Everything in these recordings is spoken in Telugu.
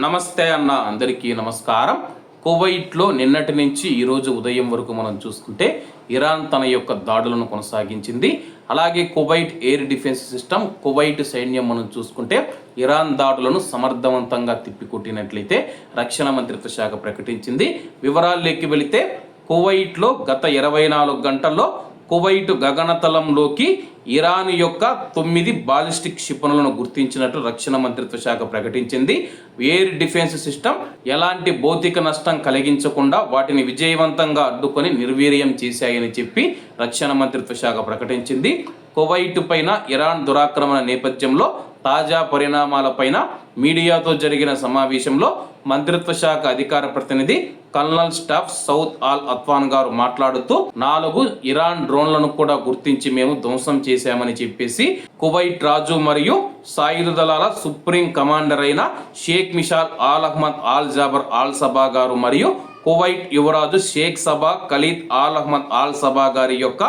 నమస్తే అన్న, అందరికీ నమస్కారం. కువైట్లో నిన్నటి నుంచి ఈరోజు ఉదయం వరకు మనం చూసుకుంటే ఇరాన్ తన యొక్క దాడులను కొనసాగించింది. అలాగే Kuwait air defence system, Kuwait సైన్యం మనం చూసుకుంటే ఇరాన్ దాడులను సమర్థవంతంగా తిప్పికొట్టినట్లయితే రక్షణ మంత్రిత్వ శాఖ ప్రకటించింది. వివరాల్లోకి వెళితే కువైట్లో గత 24 గంటల్లో కువైట్ గగనతలంలోకి ఇరాన్ యొక్క 9 బాలిస్టిక్ క్షిపణులను గుర్తించినట్టు రక్షణ మంత్రిత్వ శాఖ ప్రకటించింది. ఎయిర్ డిఫెన్స్ సిస్టమ్ ఎలాంటి భౌతిక నష్టం కలిగించకుండా వాటిని విజయవంతంగా అడ్డుకొని నిర్వీర్యం చేశాయని చెప్పి రక్షణ మంత్రిత్వ శాఖ ప్రకటించింది. కువైట్ పైన ఇరాన్ దురాక్రమణ నేపథ్యంలో తాజా పరిణామాలపైన మీడియాతో జరిగిన సమావేశంలో మంత్రిత్వ శాఖ అధికార ప్రతినిధి కల్నల్ స్టాఫ్ సౌద్ ఆల్ అత్వాన్ గారు మాట్లాడుతూ 4 ఇరాన్ డ్రోన్లను కూడా గుర్తించి మేము ధ్వంసం చేశామని చెప్పేసి కువైట్ రాజు మరియు సాయుధ దళాల సుప్రీం కమాండర్ అయిన Sheikh Mishal Al Ahmad Al Jaber Al Sabah గారు మరియు కువైట్ యువరాజు Sheikh Sabah Khalid Al Ahmad Al Sabah గారి యొక్క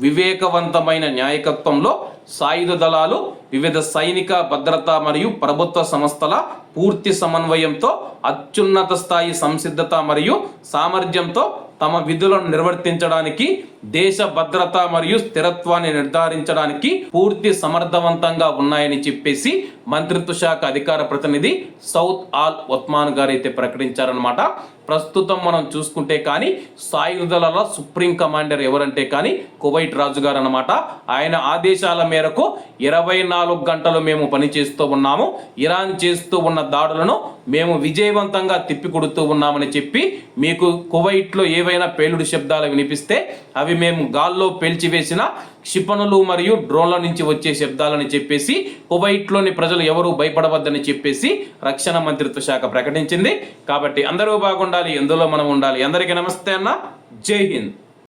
వివేకవంతమైన నాయకత్వంలో సాయుధ దళాలు, వివిధ సైనిక భద్రతా మరియు ప్రభుత్వ సంస్థల పూర్తి సమన్వయంతో అత్యున్నత స్థాయి సంసిద్ధత మరియు సామర్థ్యంతో తమ విధులను నిర్వర్తించడానికి, దేశ భద్రత మరియు స్థిరత్వాన్ని నిర్ధారించడానికి పూర్తి సమర్థవంతంగా ఉన్నాయని చెప్పేసి మంత్రిత్వ శాఖ అధికార ప్రతినిధి సౌద్ ఆల్ ఒత్మాన్ గారు అయితే ప్రకటించారనమాట. ప్రస్తుతం మనం చూసుకుంటే కానీ సాయుధ దళాల సుప్రీం కమాండర్ ఎవరంటే కానీ కువైట్ రాజు గారు అనమాట. ఆయన ఆదేశాల మేరకు 24 గంటలు మేము పనిచేస్తూ ఉన్నాము. ఇరాన్ చేస్తూ ఉన్న దాడులను మేము విజయవంతంగా తిప్పికొడుతూ ఉన్నామని చెప్పి, మీకు కువైట్లో ఏవైనా పేలుడు శబ్దాలు వినిపిస్తే అవి మేము గాల్లో పేల్చివేసిన క్షిపణులు మరియు డ్రోన్ల నుంచి వచ్చే శబ్దాలని చెప్పేసి కువైట్లోని ప్రజలు ఎవరూ భయపడవద్దని చెప్పేసి రక్షణ మంత్రిత్వ శాఖ ప్రకటించింది. కాబట్టి అందరూ బాగుండాలి, ఎందులో మనం ఉండాలి. అందరికీ నమస్తే అన్న, జై హింద్.